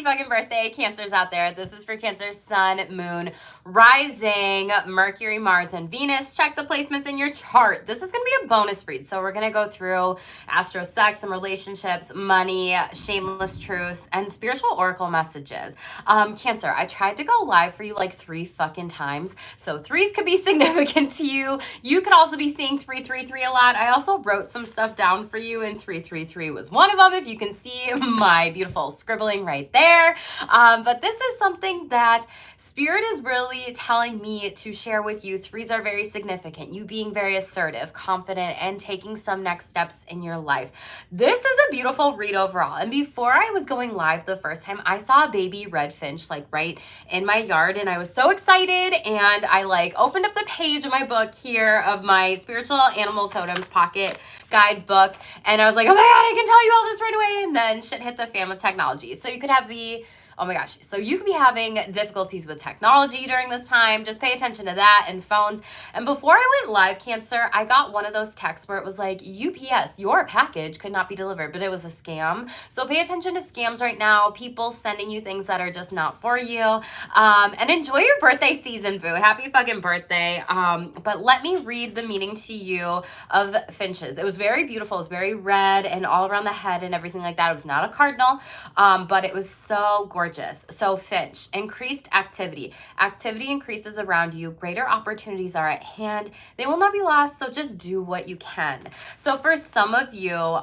fucking birthday, Cancers out there. This is for Cancer, Sun, Moon, Rising, Mercury, Mars, and Venus. Check the placements in your chart. This is going to be a bonus read. So we're going to go through astro, sex, and relationships, money, shameless truths, and spiritual oracle messages. Cancer, I tried to go live for you like 3 fucking times. So threes could be significant to you. You could also be seeing 333 a lot. I also wrote some stuff down for you, and 333 was one of them. If you can see my beautiful scribbling right there. But this is something that Spirit is really telling me to share with you. Threes are very significant. You being very assertive, confident, and taking some next steps in your life. This is a beautiful read overall. And before I was going live the first time, I saw a baby red finch like right in my yard, and I was so excited, and I like opened up the page of my book here of my spiritual animal totems pocket guidebook, and I was like, oh my god, I can tell you all this right away. And then shit hit the fan with technology. So you could oh my gosh. So you could be having difficulties with technology during this time. Just pay attention to that, and phones. And before I went live, Cancer, I got one of those texts where it was like, UPS, your package could not be delivered, but it was a scam. So pay attention to scams right now. People sending you things that are just not for you. And enjoy your birthday season, boo. Happy fucking birthday. But let me read the meaning to you of finches. It was very beautiful. It was very red and all around the head and everything like that. It was not a cardinal, but it was so gorgeous. So finch, increased activity. Activity increases around you. Greater opportunities are at hand. They will not be lost, so just do what you can. So for some of you,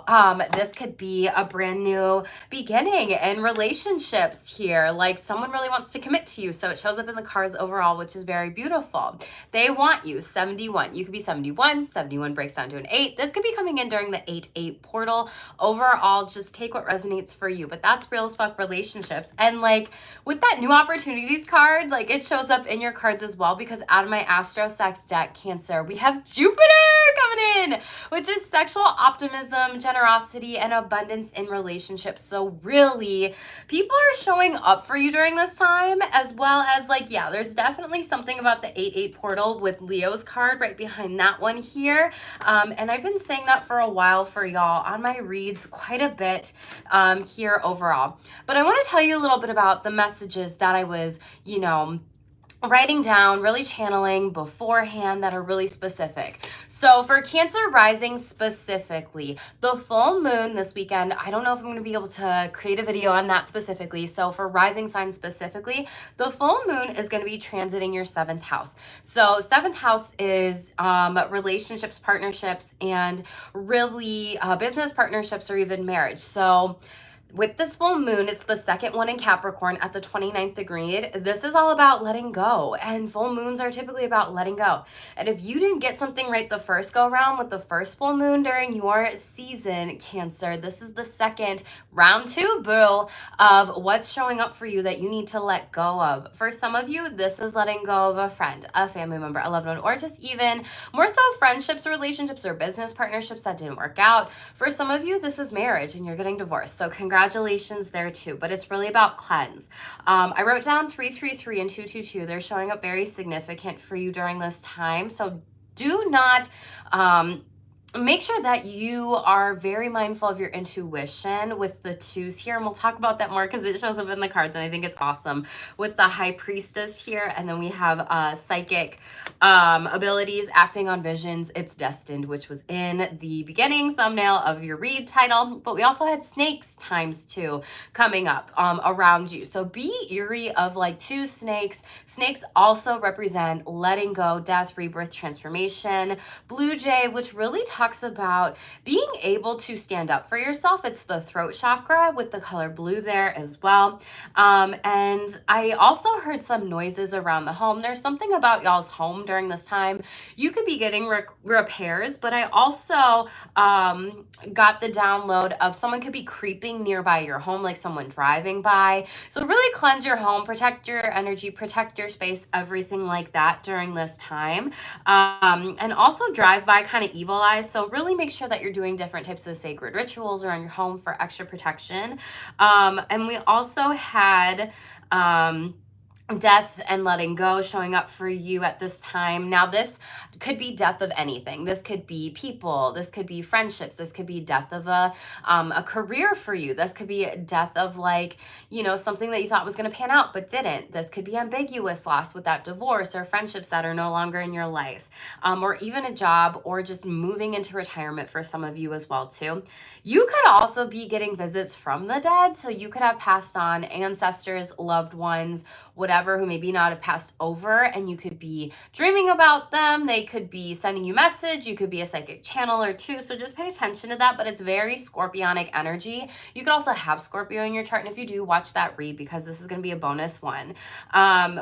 this could be a brand new beginning in relationships here. Like someone really wants to commit to you, so it shows up in the cards overall, which is very beautiful. They want you, 71. You could be 71. 71 breaks down to an 8. This could be coming in during the 8-8 portal. Overall, just take what resonates for you. But that's real as fuck relationships. And like with that new opportunities card, like it shows up in your cards as well, because out of my Astro Sex deck, Cancer, we have Jupiter coming in, which is sexual optimism, generosity, and abundance in relationships. So really, people are showing up for you during this time, as well as like, yeah, there's definitely something about the 8-8 portal with Leo's card right behind that one here. And I've been saying that for a while for y'all on my reads quite a bit here overall. But I want to tell you a little bit about the messages that I was, writing down, really channeling beforehand that are really specific. So for Cancer rising specifically, the full moon this weekend, I don't know if I'm going to be able to create a video on that specifically. So for rising signs specifically, the full moon is going to be transiting your 7th house. So 7th house is relationships, partnerships, and really business partnerships or even marriage. So with this full moon, it's the second one in Capricorn at the 29th degree. This is all about letting go, and full moons are typically about letting go. And if you didn't get something right the first go around with the first full moon during your season, Cancer, this is the second round 2, boo, of what's showing up for you that you need to let go of. For some of you, this is letting go of a friend, a family member, a loved one, or just even more so friendships, relationships, or business partnerships that didn't work out. For some of you, this is marriage and you're getting divorced. So congratulations there too, but it's really about cleanse. I wrote down 333 and 222. They're showing up very significant for you during this time. So do not make sure that you are very mindful of your intuition with the 2s here, and we'll talk about that more because it shows up in the cards, and I think it's awesome with the High Priestess here. And then we have psychic abilities, acting on visions. It's Destined, which was in the beginning thumbnail of your read title, but we also had snakes ×2 coming up around you. So be eerie of like 2 snakes. Snakes also represent letting go, death, rebirth, transformation. Blue jay, which really talks about being able to stand up for yourself. It's the throat chakra with the color blue there as well. And I also heard some noises around the home. There's something about y'all's home during this time. You could be getting repairs, but I also got the download of someone could be creeping nearby your home, like someone driving by. So really cleanse your home, protect your energy, protect your space, everything like that during this time. And also drive by kind of evil eyes. So really make sure that you're doing different types of sacred rituals around your home for extra protection. And we also had death and letting go showing up for you at this time. Now, this could be death of anything. This could be people. This could be friendships. This could be death of a career for you. This could be death of, like, you know, something that you thought was going to pan out but didn't. This could be ambiguous loss with that divorce or friendships that are no longer in your life, or even a job, or just moving into retirement for some of you as well too. You could also be getting visits from the dead. So you could have passed on ancestors, loved ones, whatever, who maybe not have passed over, and you could be dreaming about them. They could be sending you message. You could be a psychic channel or two. So just pay attention to that. But it's very scorpionic energy. You could also have Scorpio in your chart. And if you do, watch that read, because this is going to be a bonus one.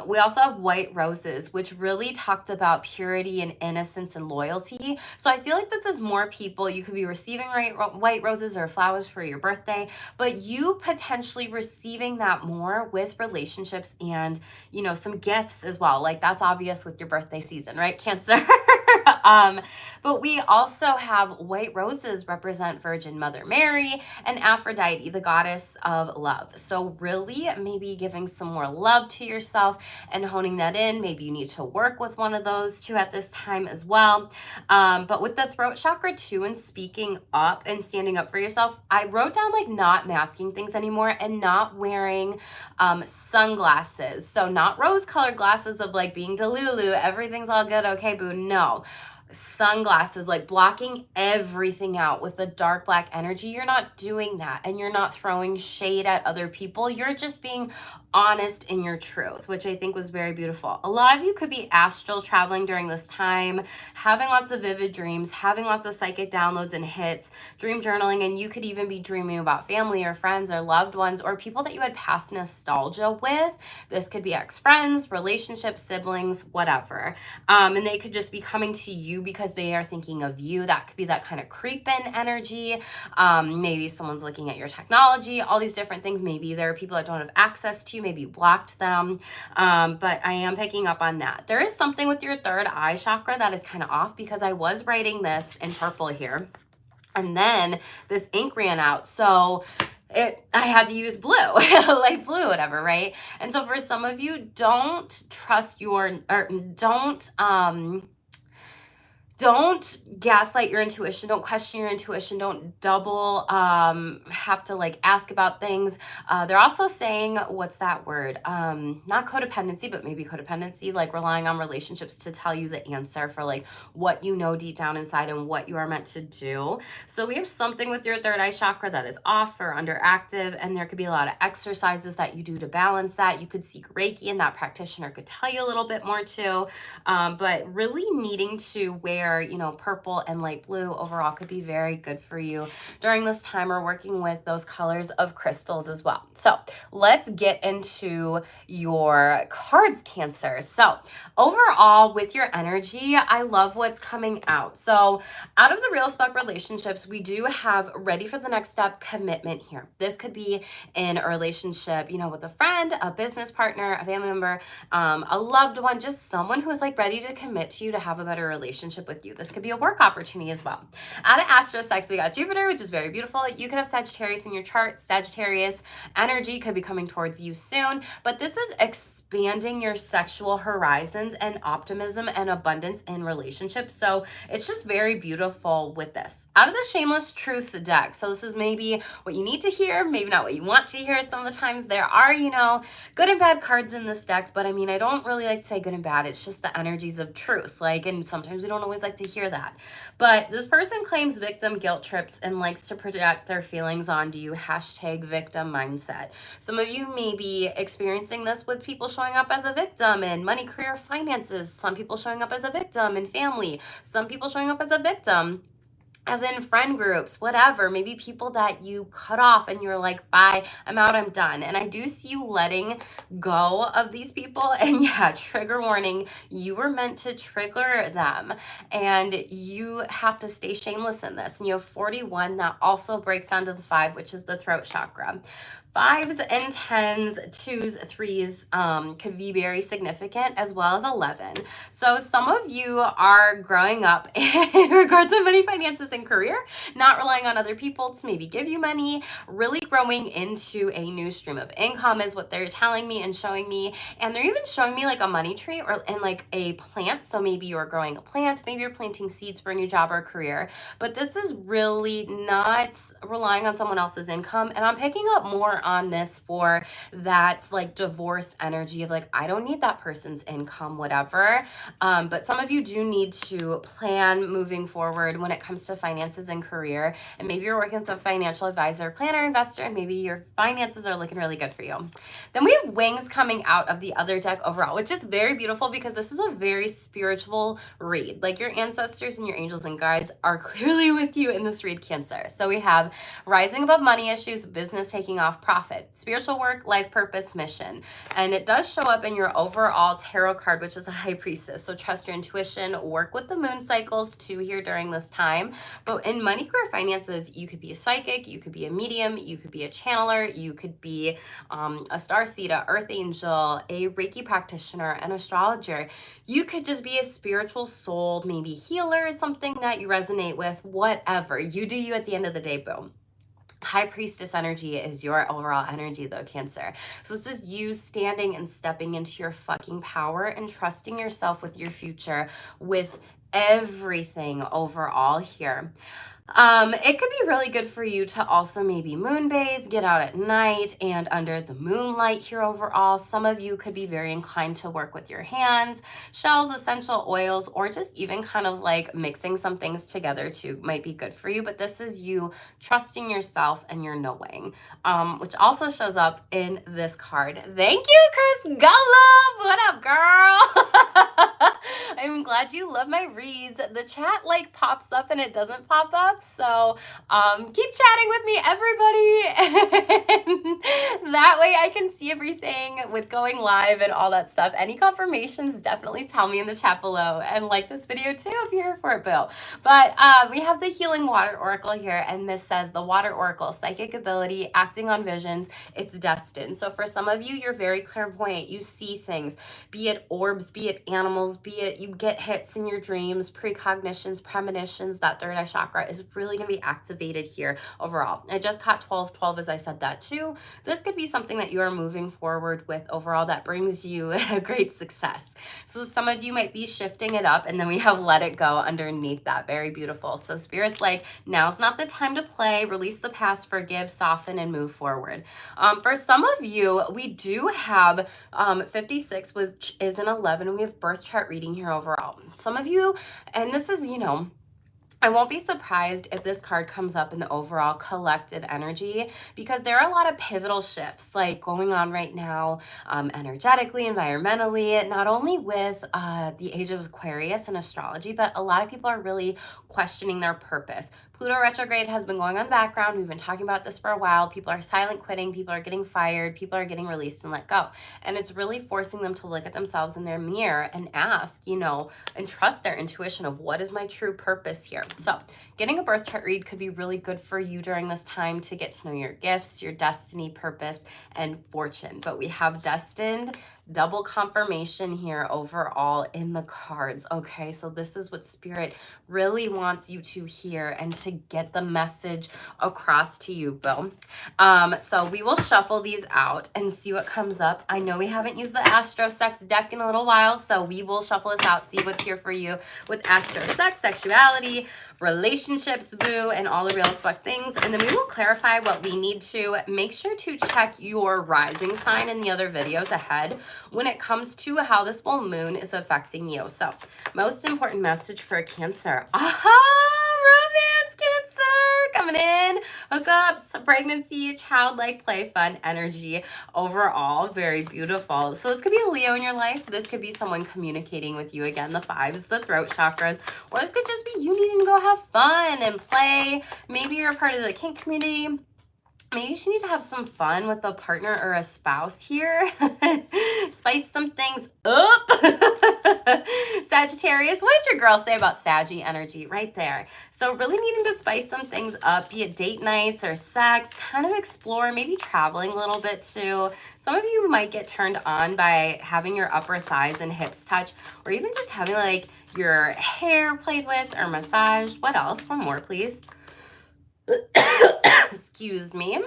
We also have white roses, which really talked about purity and innocence and loyalty. So I feel like this is more people. You could be receiving white roses or flowers for your birthday, but you potentially receiving that more with relationships and, you know, some gifts as well. Like, that's obvious with your birthday season, right, Cancer? But we also have white roses represent Virgin Mother Mary and Aphrodite, the goddess of love. So really maybe giving some more love to yourself and honing that in. Maybe you need to work with one of those two at this time as well. But with the throat chakra too, and speaking up and standing up for yourself, I wrote down, like, not masking things anymore and not wearing sunglasses. So not rose-colored glasses of, like, being Delulu, everything's all good, okay, boo. No. Sunglasses, like blocking everything out with a dark black energy. You're not doing that, and you're not throwing shade at other people. You're just being honest in your truth, which I think was very beautiful. A lot of you could be astral traveling during this time, having lots of vivid dreams, having lots of psychic downloads and hits, dream journaling, and you could even be dreaming about family or friends or loved ones or people that you had past nostalgia with. This could be ex-friends, relationships, siblings, whatever. And they could just be coming to you because they are thinking of you. That could be that kind of creep-in energy. Maybe someone's looking at your technology, all these different things. Maybe there are people that don't have access to you. Maybe you blocked them. But I am picking up on that. There is something with your third eye chakra that is kind of off, because I was writing this in purple here, and then this ink ran out. So I had to use blue, light blue, whatever, right? And so for some of you, don't trust your, or don't gaslight your intuition. Don't question your intuition. Don't double have to, like, ask about things. They're also saying, what's that word? Not codependency, but maybe codependency, like relying on relationships to tell you the answer for, like, what you know deep down inside and what you are meant to do. So we have something with your third eye chakra that is off or underactive, and there could be a lot of exercises that you do to balance that. You could seek Reiki, and that practitioner could tell you a little bit more too. But really needing to wear, you know, purple and light blue overall could be very good for you during this time, or working with those colors of crystals as well. So let's get into your cards, Cancer. So overall, with your energy, I love what's coming out. So out of the Real Spark relationships, we do have ready for the next step commitment here. This could be in a relationship, you know, with a friend, a business partner, a family member, a loved one, just someone who is, like, ready to commit to you to have a better relationship with you. This could be a work opportunity as well. Out of Astro Sex, we got Jupiter, which is very beautiful. You could have Sagittarius in your chart. Sagittarius energy could be coming towards you soon, but this is expanding your sexual horizons and optimism and abundance in relationships. So it's just very beautiful with this. Out of the Shameless Truths deck, so this is maybe what you need to hear, maybe not what you want to hear. Some of the times there are, you know, good and bad cards in this deck, but I mean, I don't really like to say good and bad. It's just the energies of truth, like, and sometimes we don't always like to hear that. But this person claims victim guilt trips and likes to project their feelings onto you. Hashtag victim mindset. Some of you may be experiencing this with people showing up as a victim in money, career, finances. Some people showing up as a victim in family. Some people showing up as a victim as in friend groups, whatever, maybe people that you cut off and you're like, bye, I'm out, I'm done. And I do see you letting go of these people. And yeah, trigger warning, you were meant to trigger them, and you have to stay shameless in this. And you have 41, that also breaks down to the 5, which is the throat chakra. 5s and 10s, 2s, 3s could be very significant, as well as 11. So some of you are growing up in regards to money, finances, and career, not relying on other people to maybe give you money, really growing into a new stream of income is what they're telling me and showing me. And they're even showing me like a money tree and like a plant. So maybe you're growing a plant, maybe you're planting seeds for a new job or career, but this is really not relying on someone else's income. And I'm picking up more on this for that like divorce energy of like, I don't need that person's income, whatever. But some of you do need to plan moving forward when it comes to finances and career. And maybe you're working with a financial advisor, planner, investor, and maybe your finances are looking really good for you. Then we have wings coming out of the other deck overall, which is very beautiful because this is a very spiritual read. Like your ancestors and your angels and guides are clearly with you in this read, Cancer. So we have rising above money issues, business taking off, profit, spiritual work, life purpose, mission. And it does show up in your overall tarot card, which is a high priestess. So trust your intuition, work with the moon cycles too here during this time. But in money, career, finances, you could be a psychic, you could be a medium, you could be a channeler, you could be a star seed, a earth angel, a Reiki practitioner, an astrologer. You could just be a spiritual soul, maybe healer, something that you resonate with, whatever. You do you at the end of the day, boom. High priestess energy is your overall energy though, Cancer. So this is you standing and stepping into your fucking power and trusting yourself with your future, with everything overall here. It could be really good for you to also maybe moonbathe, get out at night and under the moonlight here overall. Some of you could be very inclined to work with your hands, shells, essential oils, or just even kind of like mixing some things together too might be good for you. But this is you trusting yourself and your knowing, which also shows up in this card. Thank you, Chris Gullum. What up, girl? I'm glad you love my reads. The chat like pops up and it doesn't pop up. So keep chatting with me, everybody. That way I can see everything with going live and all that stuff. Any confirmations, definitely tell me in the chat below, and like this video too if you're here for it, boo. But we have the Healing Water Oracle here, and this says the Water Oracle, psychic ability, acting on visions, it's destined. So for some of you, you're very clairvoyant. You see things, be it orbs, be it animals, be it you get hits in your dreams, precognitions, premonitions. That third eye chakra is really going to be activated here overall. I just caught 12 as I said that too. This could be something that you are moving forward with overall that brings you a great success. So some of you might be shifting it up, and then we have let it go underneath that. Very beautiful. So Spirit's like, now's not the time to play, release the past, forgive, soften, and move forward. For some of you, we do have 56, which is an 11. We have birth chart reading here overall. Some of you, and this is, you know, I won't be surprised if this card comes up in the overall collective energy, because there are a lot of pivotal shifts like going on right now, energetically, environmentally, not only with the age of Aquarius and astrology, but a lot of people are really questioning their purpose. Pluto retrograde has been going on background. We've been talking about this for a while. People are silent quitting. People are getting fired. People are getting released and let go. And it's really forcing them to look at themselves in their mirror and ask, you know, and trust their intuition of what is my true purpose here. So getting a birth chart read could be really good for you during this time to get to know your gifts, your destiny, purpose, and fortune. But we have destined, double confirmation here overall in the cards. Okay, so this is what Spirit really wants you to hear and to get the message across to you, Bill. So we will shuffle these out and see what comes up. I know we haven't used the Astro Sex deck in a little while, so we will shuffle this out, see what's here for you with Astro Sex, sexuality, relationships, boo, and all the real as fuck things. And then we will clarify what we need to. Make sure to check your rising sign in the other videos ahead when it comes to how this full moon is affecting you. So most important message for Cancer. Romance, Cancer, coming in. Hookups, pregnancy, childlike play, fun energy overall. Very beautiful. So this could be a Leo in your life. This could be someone communicating with you. Again, the 5s, the throat chakras. Or this could just be you needing to go have fun and play. Maybe you're a part of the kink community. maybe you need to have some fun with a partner or a spouse here. Spice some things up. Sagittarius, what did your girl say about Saggy energy right there? So really needing to spice some things up, be it date nights or sex, kind of explore, maybe traveling a little bit too. Some of you might get turned on by having your upper thighs and hips touch, or even just having like your hair played with or massaged. What else? One more, please. Excuse me.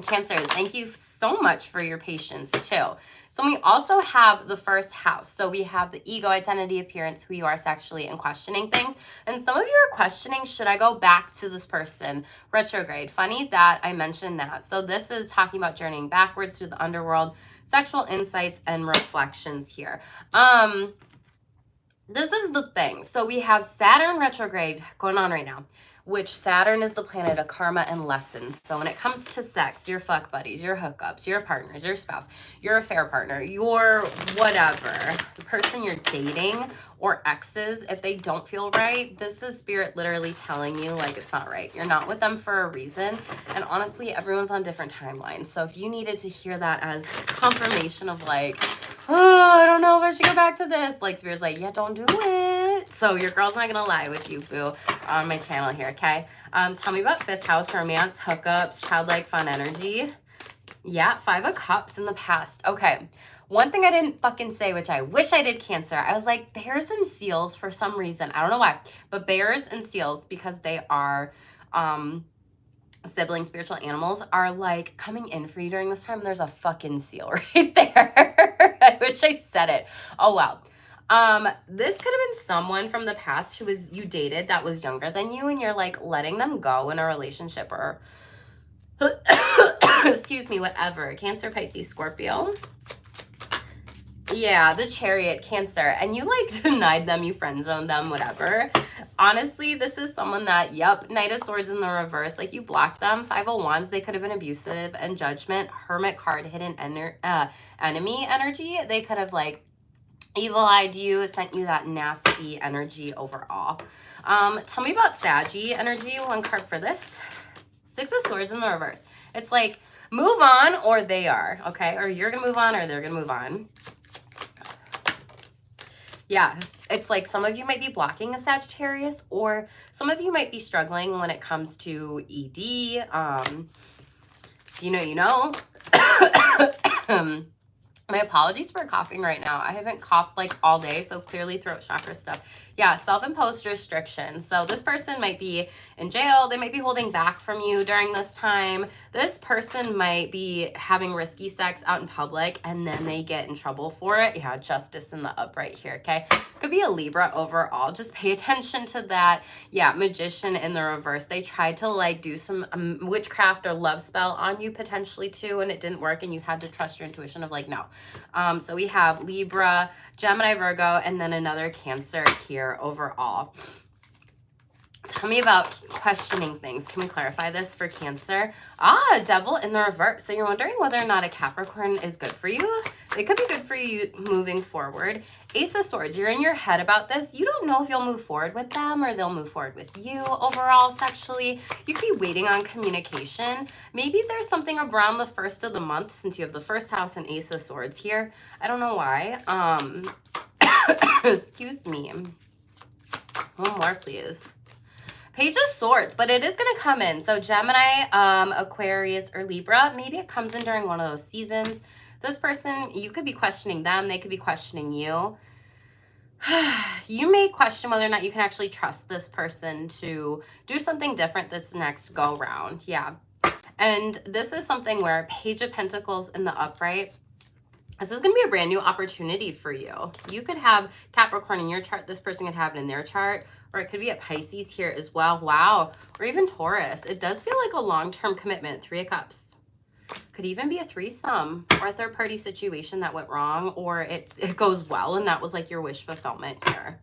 Cancers, thank you so much for your patience too. So we also have the first house. So we have the ego, identity, appearance, who you are sexually, and questioning things. And some of you are questioning, should I go back to this person? Retrograde. Funny that I mentioned that. So this is talking about journeying backwards through the underworld, sexual insights and reflections here. This is the thing. So we have Saturn retrograde going on right now, which Saturn is the planet of karma and lessons. So when it comes to sex, your fuck buddies, your hookups, your partners, your spouse, your affair partner, your whatever, the person you're dating or exes, if they don't feel right, this is spirit literally telling you like it's not right. You're not with them for a reason. And honestly, everyone's on different timelines. So if you needed to hear that as confirmation of like, oh, I don't know if I should go back to this, like spirit's like, yeah, don't do it. So your girl's not gonna lie with you, boo, on my channel here, okay? Tell me about fifth house, romance, hookups, childlike fun energy. Yeah, 5 of Cups in the past. Okay. One thing I didn't fucking say, which I wish I did, Cancer, I was like, bears and seals for some reason. I don't know why, but bears and seals, because they are sibling spiritual animals, are like coming in for you during this time. There's a fucking seal right there. I wish I said it. Oh, wow. This could have been someone from the past who was you dated that was younger than you, and you're like letting them go in a relationship or excuse me, whatever. Cancer, Pisces, Scorpio. Yeah, the Chariot, Cancer. And you like denied them, you friend zoned them, whatever. Honestly, this is someone that, yep, Knight of Swords in the reverse. Like you blocked them. 5 of Wands, they could have been abusive and Judgment. Hermit card, hidden enemy energy. They could have like evil-eyed you, sent you that nasty energy overall. Tell me about Saggy energy. One card for this. 6 of Swords in the reverse. It's like, move on or they are, okay? Or you're gonna move on or they're gonna move on. Yeah, it's like some of you might be blocking a Sagittarius, or some of you might be struggling when it comes to ED. You know. My apologies for coughing right now. I haven't coughed like all day, so clearly throat chakra stuff. Yeah, self-imposed restriction. So this person might be in jail. They might be holding back from you during this time. This person might be having risky sex out in public and then they get in trouble for it. Yeah, justice in the upright here, okay? Could be a Libra overall. Just pay attention to that. Yeah, magician in the reverse. They tried to like do some witchcraft or love spell on you potentially too, and it didn't work and you had to trust your intuition of like, no. So we have Libra, Gemini, Virgo, and then another Cancer here overall. Tell me about questioning things. Can we clarify this for Cancer? Devil in the reverse. So you're wondering whether or not a Capricorn is good for you. It could be good for you moving forward. Ace of Swords, you're in your head about this. You don't know if you'll move forward with them or they'll move forward with you overall sexually. You could be waiting on communication. Maybe there's something around the first of the month since you have the first house and Ace of Swords here. I don't know why. Excuse me. One more, please. Page of Swords, but it is going to come in. So Gemini, Aquarius, or Libra, maybe it comes in during one of those seasons. This person, you could be questioning them. They could be questioning you. You may question whether or not you can actually trust this person to do something different this next go round. Yeah. And this is something where Page of Pentacles in the upright, this is going to be a brand new opportunity for you. You could have Capricorn in your chart. This person could have it in their chart. Or it could be a Pisces here as well. Wow. Or even Taurus. It does feel like a long-term commitment. 3 of Cups. Could even be a threesome or a third-party situation that went wrong. Or it goes well and that was like your wish fulfillment here.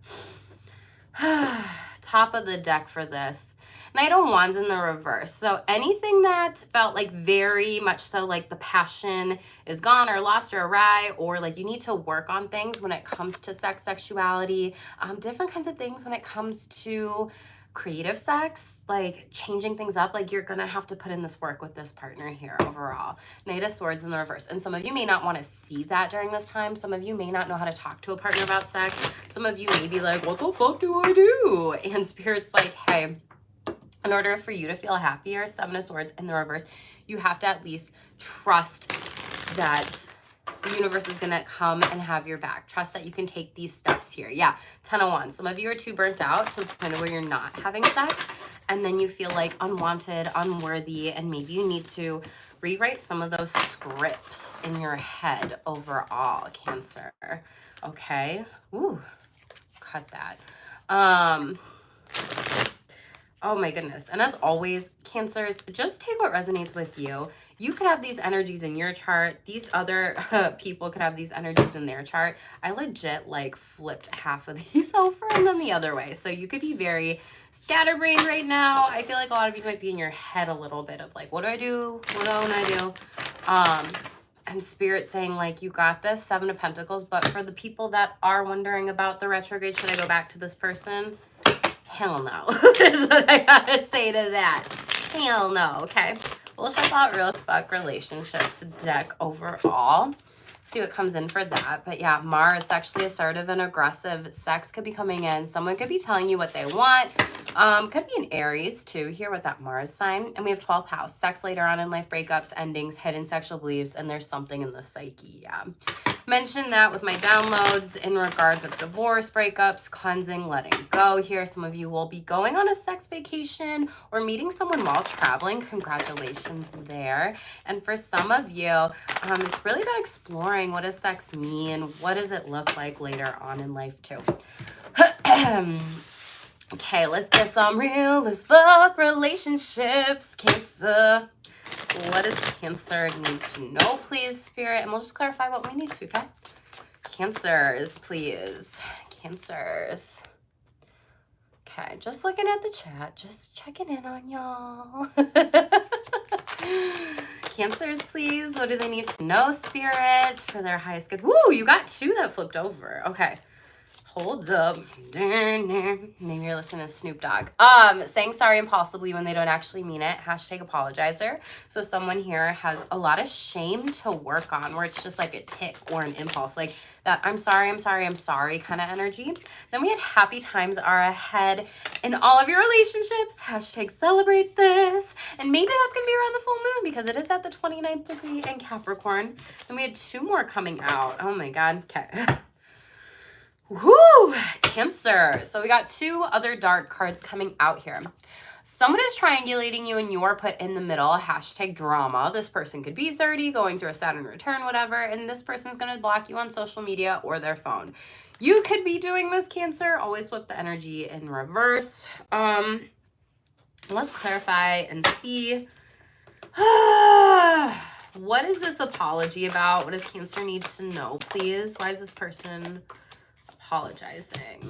Top of the deck for this. Knight of Wands in the reverse. So anything that felt like very much so like the passion is gone or lost or awry, or like you need to work on things when it comes to sex, sexuality, different kinds of things when it comes to creative sex, like changing things up, like you're gonna have to put in this work with this partner here overall. Knight of Swords in the reverse. And some of you may not want to see that during this time. Some of you may not know how to talk to a partner about sex. Some of you may be like, what the fuck do I do? And Spirit's like, hey, in order for you to feel happier, Seven of Swords in the reverse, you have to at least trust that the universe is going to come and have your back. Trust that you can take these steps here. Yeah, 10 of Wands. Some of you are too burnt out to the point of where you're not having sex, and then you feel like unwanted, unworthy, and maybe you need to rewrite some of those scripts in your head overall, Cancer. Okay? Ooh, cut that. Oh my goodness. And as always, Cancers, just take what resonates with you. You could have these energies in your chart. These other people could have these energies in their chart. I legit like flipped half of these over and then the other way. So you could be very scatterbrained right now. I feel like a lot of you might be in your head a little bit of like, what do I do? What don't I do? And Spirit saying like, you got this, Seven of Pentacles. But for the people that are wondering about the retrograde, should I go back to this person? Hell no, is what I gotta say to that. Hell no, okay? We'll check out Real Spuck Relationships deck overall. See what comes in for that. But yeah, Mars, sexually assertive and aggressive. Sex could be coming in. Someone could be telling you what they want. Could be an Aries too, here with that Mars sign. And we have 12th house. Sex later on in life, breakups, endings, hidden sexual beliefs, and there's something in the psyche, yeah. Mentioned that with my downloads in regards of divorce, breakups, cleansing, letting go here. Some of you will be going on a sex vacation or meeting someone while traveling. Congratulations there. And for some of you, it's really about exploring what does sex mean? What does it look like later on in life too? Okay, let's get some real as fuck relationships, Cancer. What does Cancer need to know, please, Spirit? And we'll just clarify what we need to, okay? Cancers, please. Cancers. Okay, just looking at the chat, just checking in on y'all. Cancers, please. What do they need to know, Spirit, for their highest good? Woo, you got two that flipped over. Okay. Hold up. Maybe you're listening to Snoop Dogg. Saying sorry impulsively when they don't actually mean it. Hashtag apologizer. So someone here has a lot of shame to work on, where it's just like a tick or an impulse, like that I'm sorry kind of energy. Then we had happy times are ahead in all of your relationships. Hashtag celebrate this. And maybe that's going to be around the full moon because it is at the 29th degree in Capricorn. And we had two more coming out. Oh my God. Okay. Whoo, Cancer. So we got two other dark cards coming out here. Someone is triangulating you and you're put in the middle. Hashtag drama. This person could be 30, going through a Saturn return, whatever. And this person's going to block you on social media or their phone. You could be doing this, Cancer. Always flip the energy in reverse. Let's clarify and see. What is this apology about? What does Cancer need to know, please? Why is this person apologizing?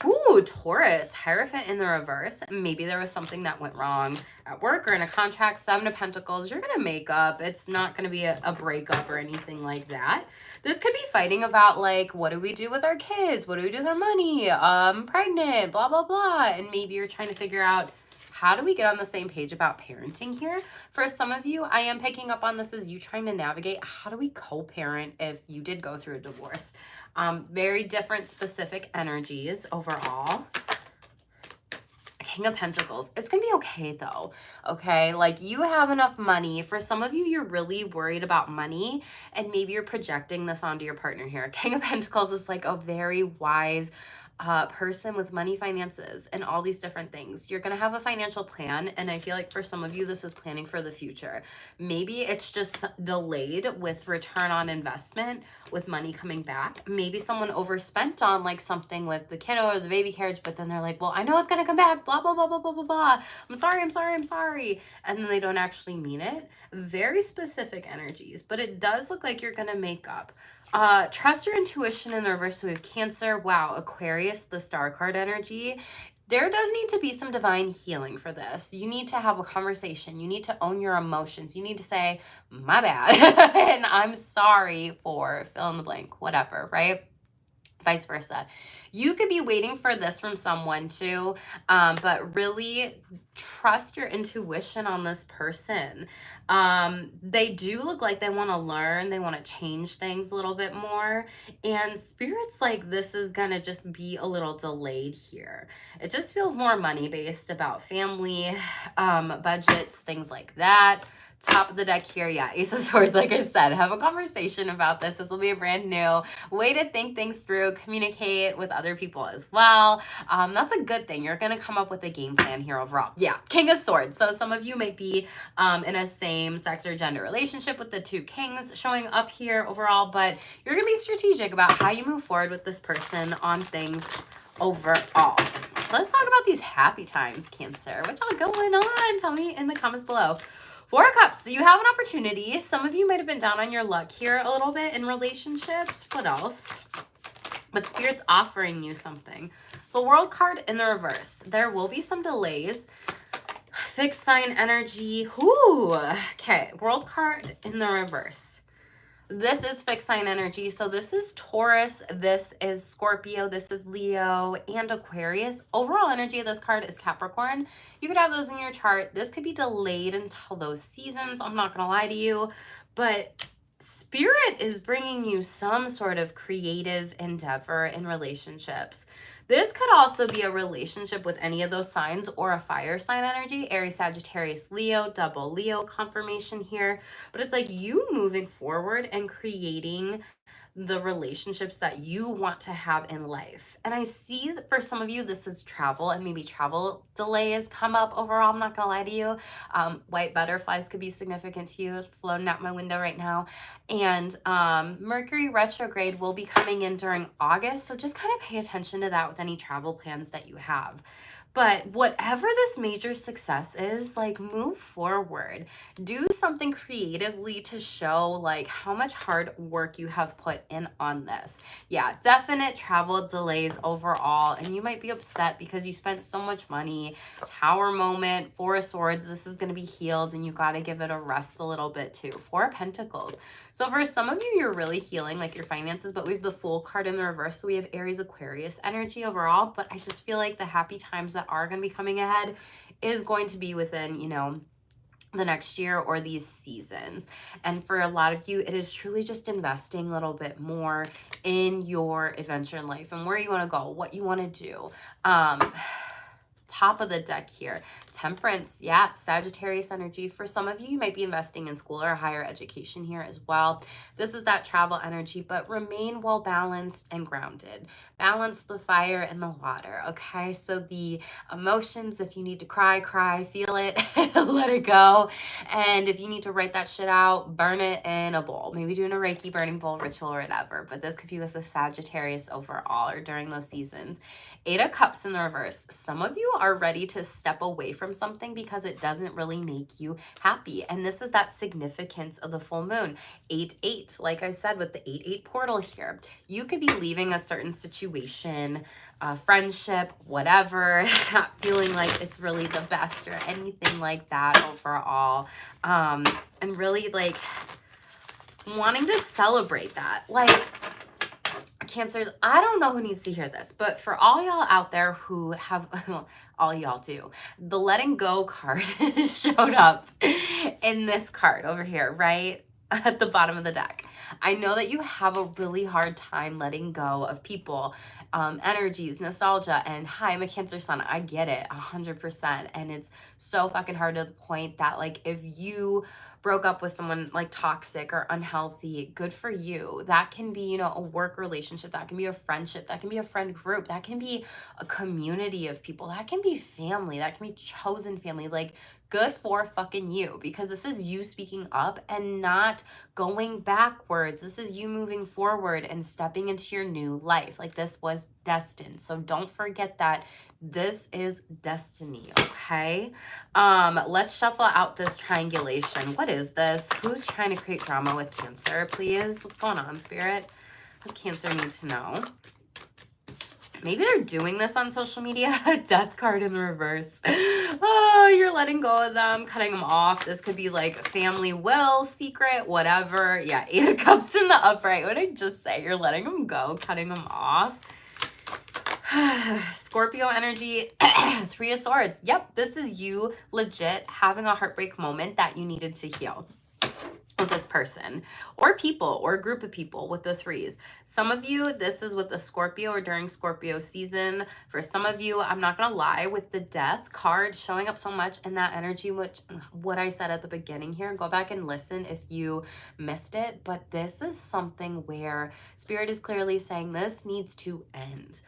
Ooh, Taurus, Hierophant in the reverse. Maybe there was something that went wrong at work or in a contract. Seven of Pentacles, you're going to make up. It's not going to be a breakup or anything like that. This could be fighting about, like, what do we do with our kids? What do we do with our money? Pregnant, blah, blah, blah. And maybe you're trying to figure out, how do we get on the same page about parenting here? For some of you, I am picking up on this as you trying to navigate, how do we co-parent if you did go through a divorce? Very different specific energies overall. King of Pentacles. It's going to be okay though. Okay. Like you have enough money. For some of you, you're really worried about money and maybe you're projecting this onto your partner here. King of Pentacles is like a very wise person with money, finances, and all these different things. You're going to have a financial plan. And I feel like for some of you, this is planning for the future. Maybe it's just delayed with return on investment, with money coming back. Maybe someone overspent on like something with the kiddo or the baby carriage, but then they're like, well, I know it's going to come back, blah, blah, blah, blah, blah, blah, blah. I'm sorry. And then they don't actually mean it. Very specific energies, but it does look like you're going to make up. Trust your intuition in the reverse. So we have Cancer. Wow. Aquarius, the star card energy. There does need to be some divine healing for this. You need to have a conversation. You need to own your emotions. You need to say, my bad. And I'm sorry for fill in the blank, whatever, right? vice versa. You could be waiting for this from someone too, but really trust your intuition on this person. They do look like they want to learn, they want to change things a little bit more, and Spirit's like this is gonna just be a little delayed here. It just feels more money based, about family, budgets, things like that. Top of the deck here, yeah, Ace of Swords. Like I said, have a conversation about this. This will be a brand new way to think things through, communicate with other people as well. That's a good thing. You're going to come up with a game plan here overall. Yeah, King of Swords. So some of you might be in a same sex or gender relationship with the two kings showing up here overall, but you're going to be strategic about how you move forward with this person on things overall. Let's talk about these happy times, Cancer. What y'all going on? Tell me in the comments below. Four of Cups. So you have an opportunity. Some of you might have been down on your luck here a little bit in relationships. What else? But Spirit's offering you something. The World card in the reverse. There will be some delays. Fixed sign energy. Ooh. Okay. World card in the reverse. This is fixed sign energy. So this is Taurus, this is Scorpio, this is Leo, and Aquarius. Overall energy of this card is Capricorn. You could have those in your chart. This could be delayed until those seasons. I'm not going to lie to you, but Spirit is bringing you some sort of creative endeavor in relationships. This could also be a relationship with any of those signs or a fire sign energy. Aries, Sagittarius, Leo, double Leo confirmation here. But it's like you moving forward and creating the relationships that you want to have in life. And I see that for some of you, this is travel, and maybe travel delays come up overall. I'm not gonna lie to you. White butterflies could be significant to you. It's floating out my window right now. And Mercury retrograde will be coming in during August. So just kind of pay attention to that with any travel plans that you have. But whatever this major success is, like, move forward. Do something creatively to show like how much hard work you have put in on this. Yeah, definite travel delays overall, and you might be upset because you spent so much money. Tower moment, Four of Swords, this is going to be healed and you got to give it a rest a little bit too. Four of Pentacles. So for some of you, you're really healing like your finances, but we have the Fool card in the reverse. So we have Aries, Aquarius energy overall, but I just feel like the happy times that are going to be coming ahead is going to be within, you know, the next year or these seasons. And for a lot of you, it is truly just investing a little bit more in your adventure in life and where you want to go, what you want to do. Top of the deck here, Temperance. Yeah, Sagittarius energy. For some of you, you might be investing in school or higher education here as well. This is that travel energy, but remain well balanced and grounded. Balance the fire and the water, okay? So the emotions, if you need to cry, cry, feel it, let it go. And if you need to write that shit out, burn it in a bowl. Maybe doing a Reiki burning bowl ritual or whatever, but this could be with the Sagittarius overall or during those seasons. Eight of Cups in the reverse. Some of you are ready to step away from something because it doesn't really make you happy. And this is that significance of the full moon. 8-8, like I said, with the 8-8 portal here. You could be leaving a certain situation, friendship, whatever, not feeling like it's really the best or anything like that overall. And really like wanting to celebrate that. Like, Cancers, I don't know who needs to hear this, but for all y'all out there who have, well, all y'all do, the letting go card showed up in this card over here, right at the bottom of the deck. I know that you have a really hard time letting go of people, energies, nostalgia, and hi, I'm a Cancer sun. I get it 100%. And it's so fucking hard to the point that like if you broke up with someone like toxic or unhealthy, good for you. That can be, you know, a work relationship. That can be a friendship. That can be a friend group. That can be a community of people. That can be family. That can be chosen family. Like, good for fucking you, because this is you speaking up and not going backwards. This is you moving forward and stepping into your new life. Like, this was destined. So don't forget that this is destiny, okay? Let's shuffle out this triangulation. What is this? Who's trying to create drama with Cancer, please? What's going on, Spirit? What does Cancer need to know? Maybe they're doing this on social media. Death card in the reverse. Oh, you're letting go of them, cutting them off. This could be like family will, secret, whatever. Yeah, 8 of Cups in the upright. What did I just say? You're letting them go, cutting them off. Scorpio energy, 3 of Swords. Yep, this is you legit having a heartbreak moment that you needed to heal with this person or people or a group of people with the 3s. Some of you, this is with the Scorpio or during Scorpio season. For some of you, I'm not gonna lie, with the Death card showing up so much in that energy, which what I said at the beginning here, go back and listen if you missed it, but this is something where Spirit is clearly saying this needs to end.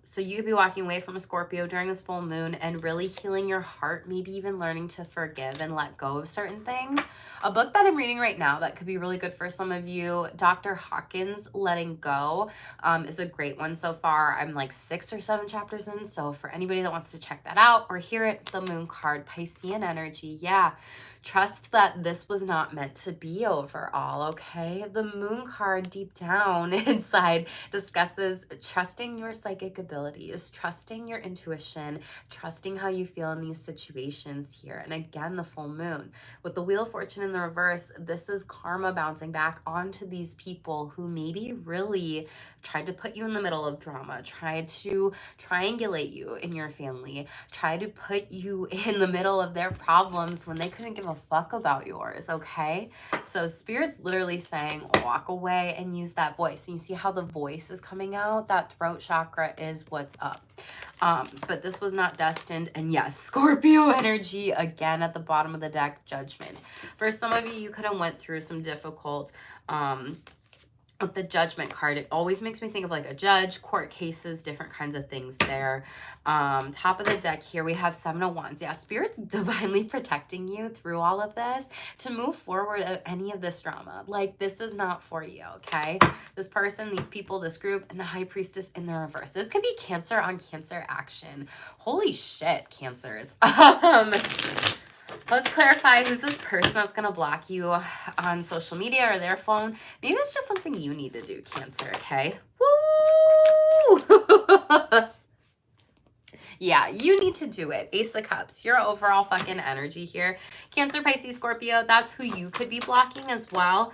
So you could be walking away from a Scorpio during this full moon and really healing your heart, maybe even learning to forgive and let go of certain things. A book that I'm reading right now that could be really good for some of you, Dr. Hawkins' Letting Go, is a great one so far. I'm like 6 or 7 chapters in, so for anybody that wants to check that out or hear it, the moon card, Piscean energy, yeah. Trust that this was not meant to be overall, okay? The moon card deep down inside discusses trusting your psychic abilities, trusting your intuition, trusting how you feel in these situations here. And again, the full moon. With the Wheel of Fortune in the reverse, this is karma bouncing back onto these people who maybe really tried to put you in the middle of drama, tried to triangulate you in your family, tried to put you in the middle of their problems when they couldn't give a fuck about yours, okay? So Spirit's literally saying walk away and use that voice. And you see how the voice is coming out? That throat chakra is what's up. But this was not destined. And yes, Scorpio energy again at the bottom of the deck, Judgment. For some of you, you could have went through some difficult with the Judgment card. It always makes me think of like a judge, court cases, different kinds of things there. Top of the deck here, we have 7 of Wands. Yeah, Spirit's divinely protecting you through all of this to move forward of any of this drama. Like, this is not for you, okay? This person, these people, this group, and the High Priestess in the reverse. This could be Cancer on Cancer action. Holy shit, Cancers. Let's clarify who's this person that's going to block you on social media or their phone. Maybe it's just something you need to do, Cancer, okay? Woo! Yeah, you need to do it. Ace of Cups, your overall fucking energy here. Cancer, Pisces, Scorpio, that's who you could be blocking as well.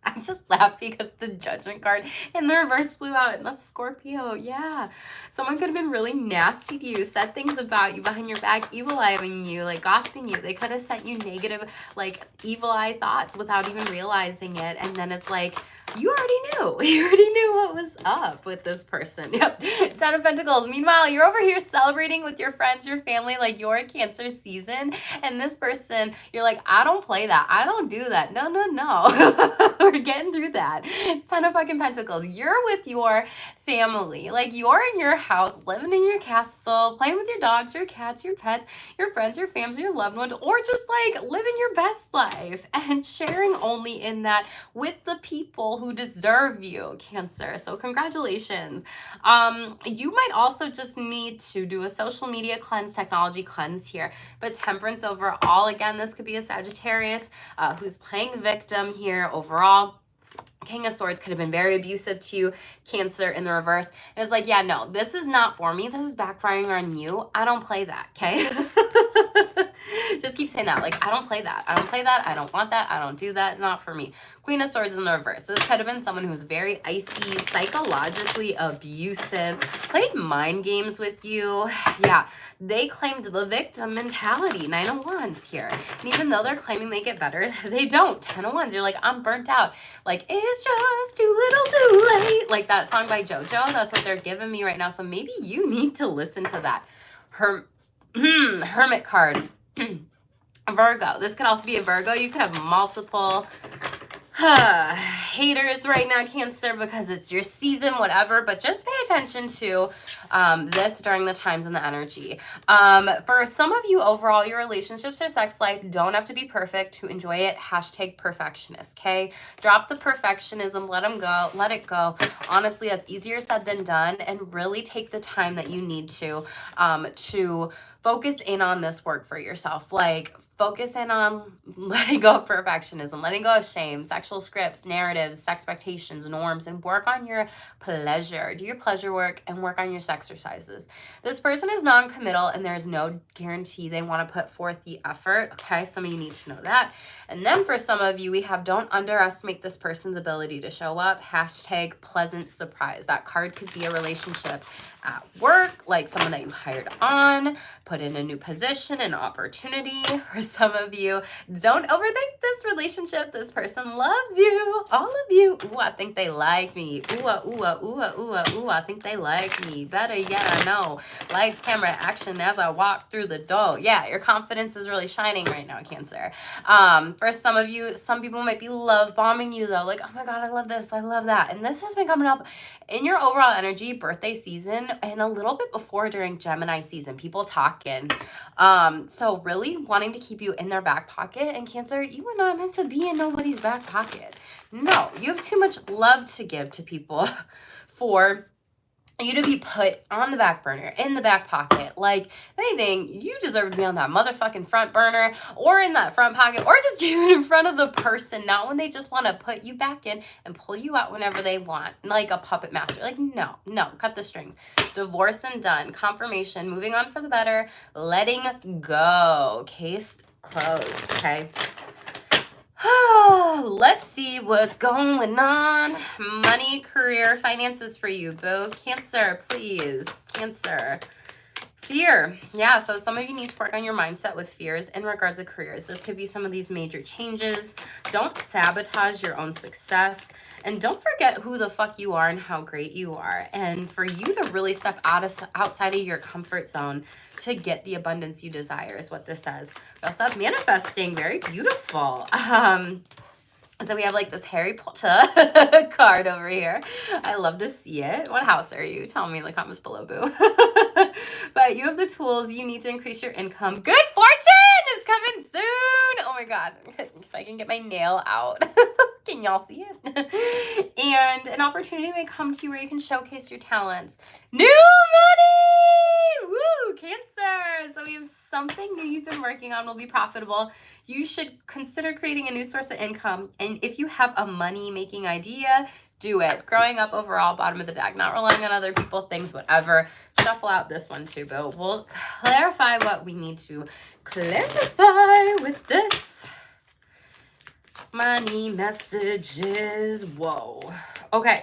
I just laughed because the Judgment card in the reverse flew out, and that's Scorpio. Yeah, someone could have been really nasty to you, said things about you behind your back, evil-eyeing you, like gossiping you. They could have sent you negative, like evil eye thoughts without even realizing it, and then it's like, you already knew. You already knew what was up with this person. Yep. 10 of Pentacles. Meanwhile, you're over here celebrating with your friends, your family, like you're a Cancer season. And this person, you're like, I don't play that. I don't do that. No, no, no. We're getting through that. 10 of fucking Pentacles. You're with your family. Like, you're in your house, living in your castle, playing with your dogs, your cats, your pets, your friends, your family, your loved ones, or just like living your best life and sharing only in that with the people who deserve you, Cancer. So congratulations. You might also just need to do a social media cleanse, technology cleanse here, but Temperance overall, again, this could be a Sagittarius who's playing victim here overall. King of Swords could have been very abusive to you, Cancer in the reverse. And it's like, yeah, no, this is not for me. This is backfiring on you. I don't play that, okay? Just keep saying that. Like, I don't play that. I don't play that. I don't want that. I don't do that. It's not for me. Queen of Swords in the reverse. This could have been someone who's very icy, psychologically abusive, played mind games with you. Yeah, they claimed the victim mentality. 9 of Wands here. And even though they're claiming they get better, they don't. 10 of Wands. You're like, I'm burnt out. Like, it's just too little too late. Like that song by JoJo. That's what they're giving me right now. So maybe you need to listen to that. Hermit card. Virgo. This could also be a Virgo. You could have multiple haters right now, Cancer, because it's your season, whatever, but just pay attention to this during the times and the energy. For some of you overall, your relationships or sex life don't have to be perfect to enjoy it. Hashtag perfectionist, okay? Drop the perfectionism, let them go, let it go. Honestly, that's easier said than done, and really take the time that you need to focus in on this work for yourself. Like, focus in on letting go of perfectionism, letting go of shame, sexual scripts, narratives, expectations, norms, and work on your pleasure. Do your pleasure work and work on your sexercises. This person is non-committal and there's no guarantee they want to put forth the effort. Okay, some of you need to know that. And then for some of you, we have don't underestimate this person's ability to show up. Hashtag pleasant surprise. That card could be a relationship at work, like someone that you hired on, put in a new position, an opportunity. For some of you, don't overthink this relationship. This person loves you, all of you. Ooh, I think they like me. Ooh, I think they like me. Better yet, I know. Lights, camera, action as I walk through the door. Yeah, your confidence is really shining right now, Cancer. For some of you, some people might be love bombing you though. Like, oh my God, I love this, I love that. And this has been coming up in your overall energy, birthday season, and a little bit before during Gemini season, people talking. So really wanting to keep you in their back pocket. And Cancer, you are not meant to be in nobody's back pocket. No, you have too much love to give to people for you to be put on the back burner, in the back pocket. Like, if anything, you deserve to be on that motherfucking front burner or in that front pocket, or just even in front of the person, not when they just want to put you back in and pull you out whenever they want, like a puppet master. Like, no, cut the strings. Divorce and done. Confirmation, moving on for the better, letting go. Case closed, okay? Let's see what's going on. Money, career, finances for you, boo. Cancer, please. Cancer. Fear. Yeah, so some of you need to work on your mindset with fears in regards to careers. This could be some of these major changes. Don't sabotage your own success. And don't forget who the fuck you are and how great you are. And for you to really step outside of your comfort zone to get the abundance you desire is what this says. We also have manifesting. Very beautiful. So we have like this Harry Potter card over here. I love to see it. What house are you? Tell me in the comments below, boo. But you have the tools you need to increase your income. Good fortune is coming soon. Oh my God. If I can get my nail out. Can y'all see it? And an opportunity may come to you where you can showcase your talents. New money! Woo! Cancer! So we have something new you've been working on will be profitable. You should consider creating a new source of income. And if you have a money-making idea, do it. Growing up overall, bottom of the deck, not relying on other people, things, whatever. Shuffle out this one too, but we'll clarify what we need to clarify with this. Money messages. Whoa. Okay.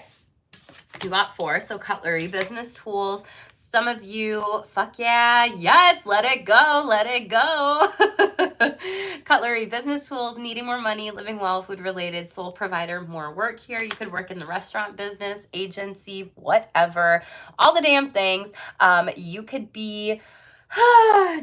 You got 4. So cutlery, business tools. Some of you, fuck yeah, yes, let it go, let it go. Cutlery, business tools, needing more money, living well, food related, sole provider, more work here. You could work in the restaurant business, agency, whatever, all the damn things. You could be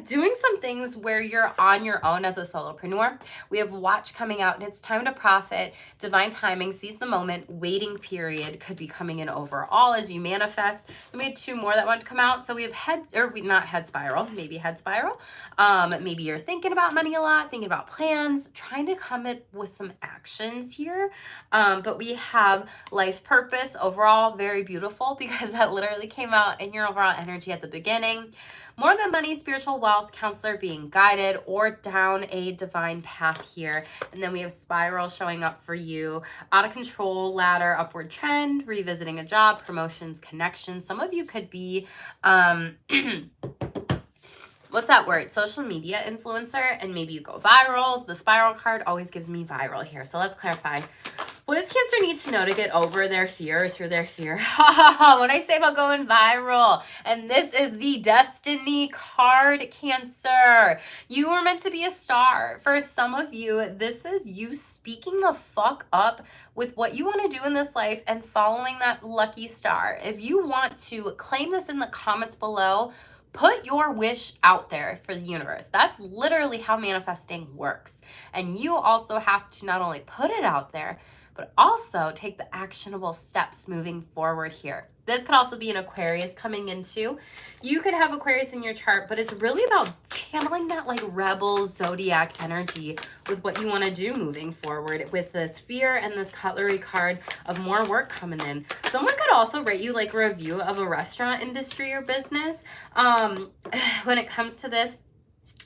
doing some things where you're on your own as a solopreneur. We have watch coming out and it's time to profit. Divine timing, seize the moment, waiting period could be coming in overall as you manifest. We made 2 more that want to come out. So we have not head spiral, maybe head spiral. Maybe you're thinking about money a lot, thinking about plans, trying to come up with some actions here. But we have life purpose overall, very beautiful because that literally came out in your overall energy at the beginning. More than money, spiritual wealth, counselor, being guided, or down a divine path here. And then we have spiral showing up for you. Out of control, ladder, upward trend, revisiting a job, promotions, connections. Some of you could be, what's that word? Social media influencer, and maybe you go viral. The spiral card always gives me viral here. So let's clarify. What does Cancer need to know to get over their fear or through their fear? What I say about going viral. And this is the Destiny card, Cancer. You were meant to be a star. For some of you, this is you speaking the fuck up with what you want to do in this life and following that lucky star. If you want to claim this in the comments below, put your wish out there for the universe. That's literally how manifesting works. And you also have to not only put it out there, but also take the actionable steps moving forward here. This could also be an Aquarius coming into. You could have Aquarius in your chart, but it's really about channeling that like rebel zodiac energy with what you want to do moving forward with this fear and this cutlery card of more work coming in. Someone could also write you like a review of a restaurant industry or business. When it comes to this,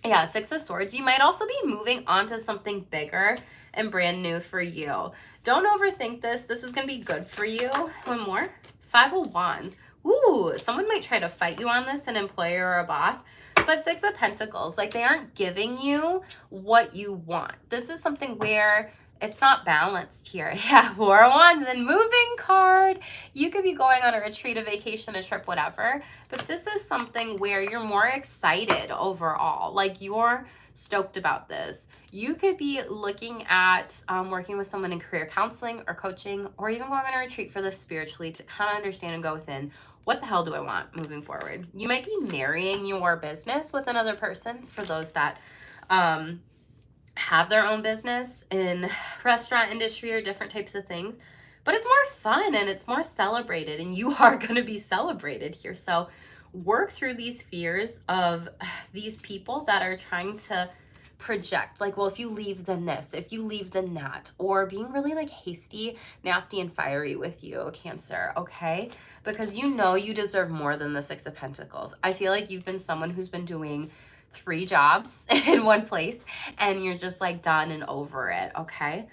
yeah, Six of Swords, you might also be moving on to something bigger and brand new for you. Don't overthink this. This is going to be good for you. One more. Five of Wands. Ooh, someone might try to fight you on this, an employer or a boss. But Six of Pentacles, like they aren't giving you what you want. This is something where it's not balanced here. Yeah, Four of Wands and moving card. You could be going on a retreat, a vacation, a trip, whatever. But this is something where you're more excited overall. Like you're stoked about this. You could be looking at working with someone in career counseling or coaching, or even going on a retreat for this spiritually to kind of understand and go within, what the hell do I want moving forward? You might be marrying your business with another person for those that have their own business in restaurant industry or different types of things, but it's more fun and it's more celebrated, and you are going to be celebrated here. So work through these fears of these people that are trying to project like, well, if you leave then this, if you leave then that, or being really like hasty, nasty, and fiery with you, Cancer, okay? Because you know you deserve more than the Six of Pentacles. I feel like you've been someone who's been doing 3 jobs in one place and you're just like done and over it, okay?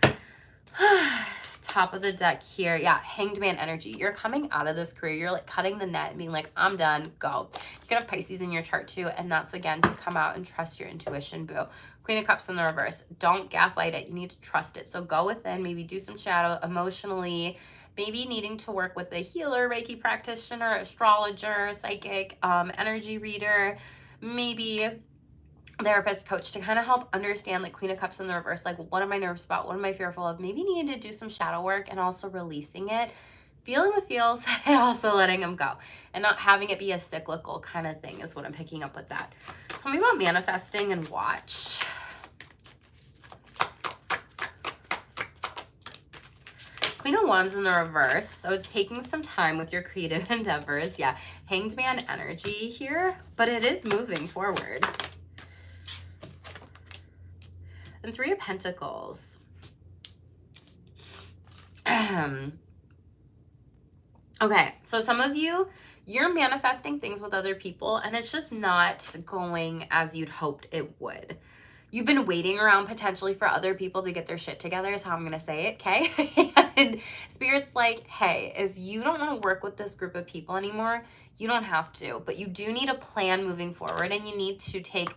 Top of the deck here. Yeah, Hanged Man energy. You're coming out of this career. You're like cutting the net and being like, I'm done, go. You could have Pisces in your chart too, and that's again to come out and trust your intuition, boo. Queen of Cups in the reverse. Don't gaslight it. You need to trust it. So go within, maybe do some shadow emotionally, maybe needing to work with a healer, Reiki practitioner, astrologer, psychic, energy reader, maybe therapist, coach, to kind of help understand like Queen of Cups in the reverse, like what am I nervous about, what am I fearful of, maybe needing to do some shadow work, and also releasing it, feeling the feels, and also letting them go, and not having it be a cyclical kind of thing is what I'm picking up with that. Tell me about manifesting and watch. Queen of Wands in the reverse, so it's taking some time with your creative endeavors. Yeah, Hanged Man energy here, but it is moving forward. And Three of Pentacles. Okay, so some of you, you're manifesting things with other people and it's just not going as you'd hoped it would. You've been waiting around potentially for other people to get their shit together is how I'm going to say it, okay? And Spirit's like, hey, if you don't want to work with this group of people anymore, you don't have to. But you do need a plan moving forward, and you need to take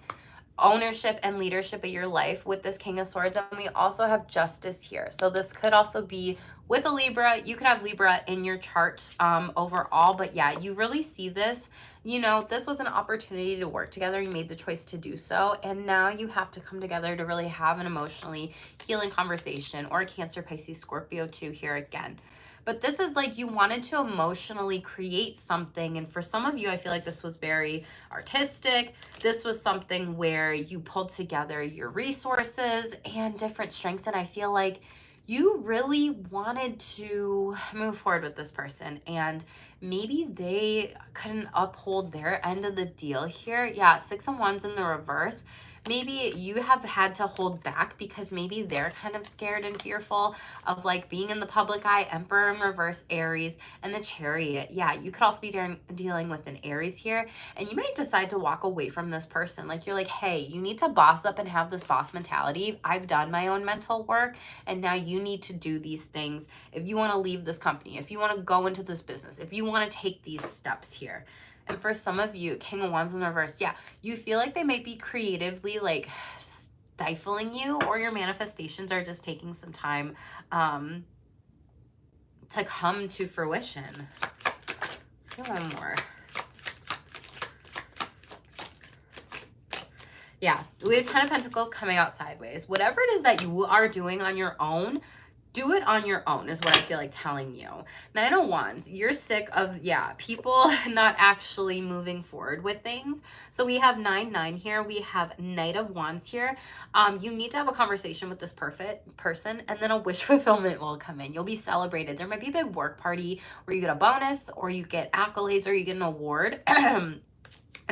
ownership and leadership of your life with this King of Swords. And we also have Justice here. So this could also be with a Libra. You could have Libra in your chart overall. But yeah, you really see this. You know, this was an opportunity to work together. You made the choice to do so. And now you have to come together to really have an emotionally healing conversation, or Cancer, Pisces, Scorpio too here again. But this is like you wanted to emotionally create something. And for some of you, I feel like this was very artistic. This was something where you pulled together your resources and different strengths. And I feel like you really wanted to move forward with this person, and maybe they couldn't uphold their end of the deal here. Yeah, Six of Wands in the reverse. Maybe you have had to hold back because maybe they're kind of scared and fearful of like being in the public eye. Emperor in reverse, Aries, and the Chariot. Yeah, you could also be dealing with an Aries here, and you might decide to walk away from this person. Like you're like, hey, you need to boss up and have this boss mentality. I've done my own mental work, and now you need to do these things. If you want to leave this company, if you want to go into this business, if you want to take these steps here. And for some of you, King of Wands in reverse, yeah, you feel like they might be creatively like stifling you, or your manifestations are just taking some time to come to fruition. Let's get one more. Yeah, we have 10 of Pentacles coming out sideways. Whatever it is that you are doing on your own, do it on your own is what I feel like telling you. Nine of Wands, you're sick of, people not actually moving forward with things. So we have 9-9 here. We have Knight of Wands here. You need to have a conversation with this perfect person, and then a wish fulfillment will come in. You'll be celebrated. There might be a big work party where you get a bonus, or you get accolades, or you get an award. And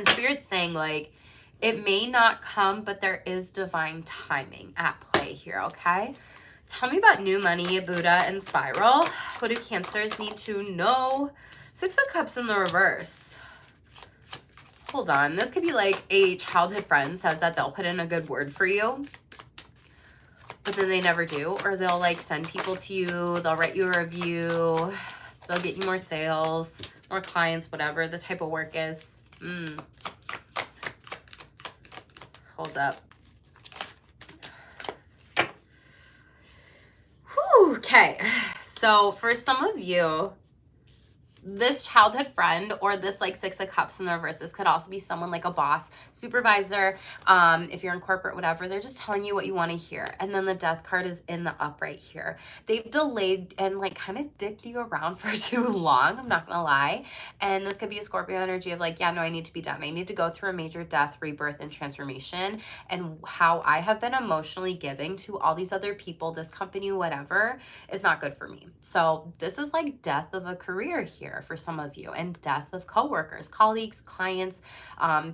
Spirit's saying, like, it may not come, but there is divine timing at play here, okay? Tell me about new money, Buddha, and spiral. What do Cancers need to know? 6 of Cups in the reverse. Hold on. This could be like a childhood friend says that they'll put in a good word for you, but then they never do. Or they'll like send people to you. They'll write you a review. They'll get you more sales, more clients, whatever the type of work is. Hold up. Okay, so for some of you, this childhood friend or this like 6 of Cups in the reverse, this could also be someone like a boss, supervisor, if you're in corporate, whatever. They're just telling you what you want to hear. And then the Death card is in the upright here. They've delayed and like kind of dicked you around for too long, I'm not gonna lie. And this could be a Scorpio energy of like, yeah, no, I need to be done. I need to go through a major death, rebirth, and transformation. And how I have been emotionally giving to all these other people, this company, whatever, is not good for me. So this is like death of a career here for some of you, and death of coworkers, colleagues, clients,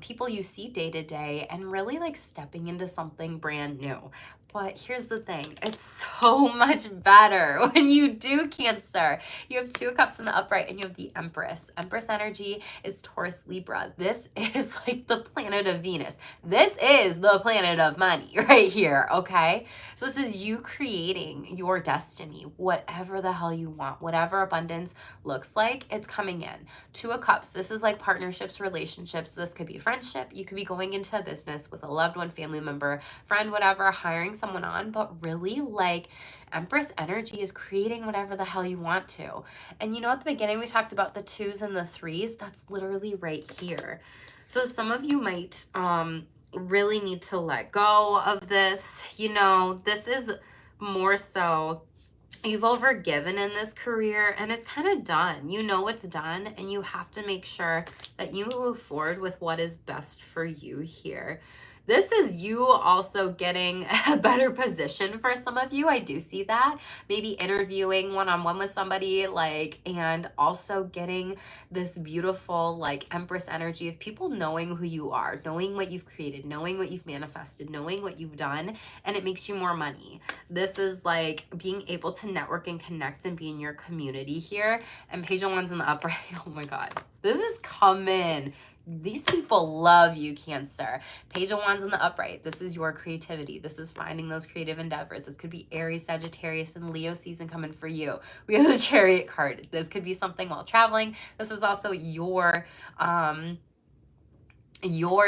people you see day to day, and really like stepping into something brand new. But here's the thing, it's so much better when you do, Cancer. You have 2 Cups in the upright, and you have the Empress. Empress energy is Taurus, Libra. This is like the planet of Venus. This is the planet of money right here, okay? So this is you creating your destiny, whatever the hell you want, whatever abundance looks like, it's coming in. 2 of Cups, this is like partnerships, relationships. This could be friendship. You could be going into a business with a loved one, family member, friend, whatever, hiring someone on, but really like Empress energy is creating whatever the hell you want to. And you know, at the beginning we talked about the 2s and the 3s. That's literally right here. So some of you might really need to let go of this. You know, this is more so you've overgiven in this career, and it's kind of done. You know it's done, and you have to make sure that you move forward with what is best for you here. This is you also getting a better position for some of you. I do see that. Maybe interviewing one-on-one with somebody, like, and also getting this beautiful, like, Empress energy of people knowing who you are, knowing what you've created, knowing what you've manifested, knowing what you've done, and it makes you more money. This is like being able to network and connect and be in your community here. And Page of Wands in the upright. Oh my God, this is coming. These people love you, Cancer. Page of Wands in the upright. This is your creativity. This is finding those creative endeavors. This could be Aries, Sagittarius, and Leo season coming for you. We have the Chariot card. This could be something while traveling. This is also your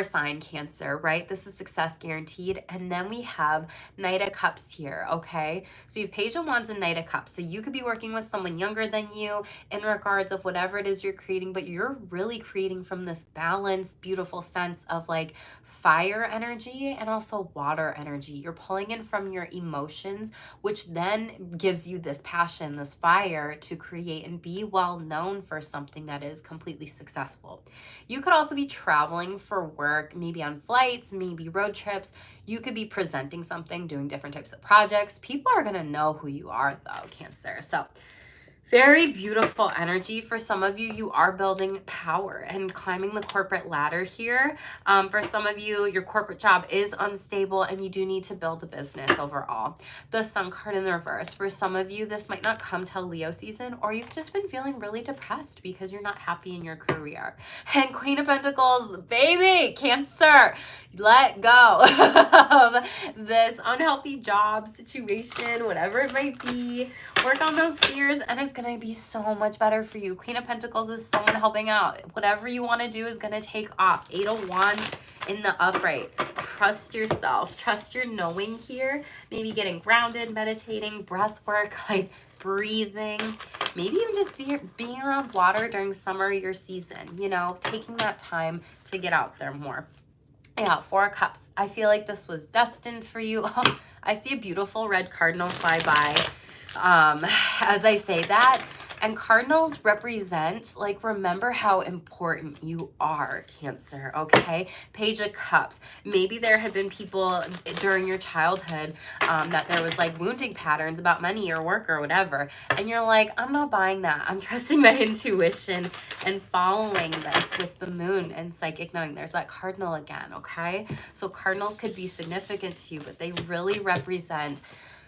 sign, Cancer, right? This is success guaranteed. And then we have Knight of Cups here, okay? So you have Page of Wands and Knight of Cups. So you could be working with someone younger than you in regards of whatever it is you're creating, but you're really creating from this balanced, beautiful sense of like fire energy and also water energy. You're pulling in from your emotions, which then gives you this passion, this fire to create and be well known for something that is completely successful. You could also be traveling for work, maybe on flights, maybe road trips. You could be presenting something, doing different types of projects. People are going to know who you are though, Cancer. So very beautiful energy for some of you. You are building power and climbing the corporate ladder here. For some of you, your corporate job is unstable and you do need to build a business overall. The Sun card in the reverse. For some of you, this might not come till Leo season, or you've just been feeling really depressed because you're not happy in your career. And Queen of Pentacles, baby, Cancer, let go of this unhealthy job situation, whatever it might be. Work on those fears, and it's gonna be so much better for you. Queen of Pentacles is someone helping out. Whatever you want to do is gonna take off. 8 of Wands in the upright. Trust yourself. Trust your knowing here. Maybe getting grounded, meditating, breath work, like breathing. Maybe even just being around water during summer, your season. You know, taking that time to get out there more. Yeah, 4 of Cups. I feel like this was destined for you. Oh, I see a beautiful red cardinal fly by. as I say that. And cardinals represent, like, remember how important you are, Cancer, okay? Page of Cups. Maybe there had been people during your childhood that there was, like, wounding patterns about money or work or whatever. And you're like, I'm not buying that. I'm trusting my intuition and following this with the moon and psychic knowing. There's that cardinal again, okay? So cardinals could be significant to you, but they really represent,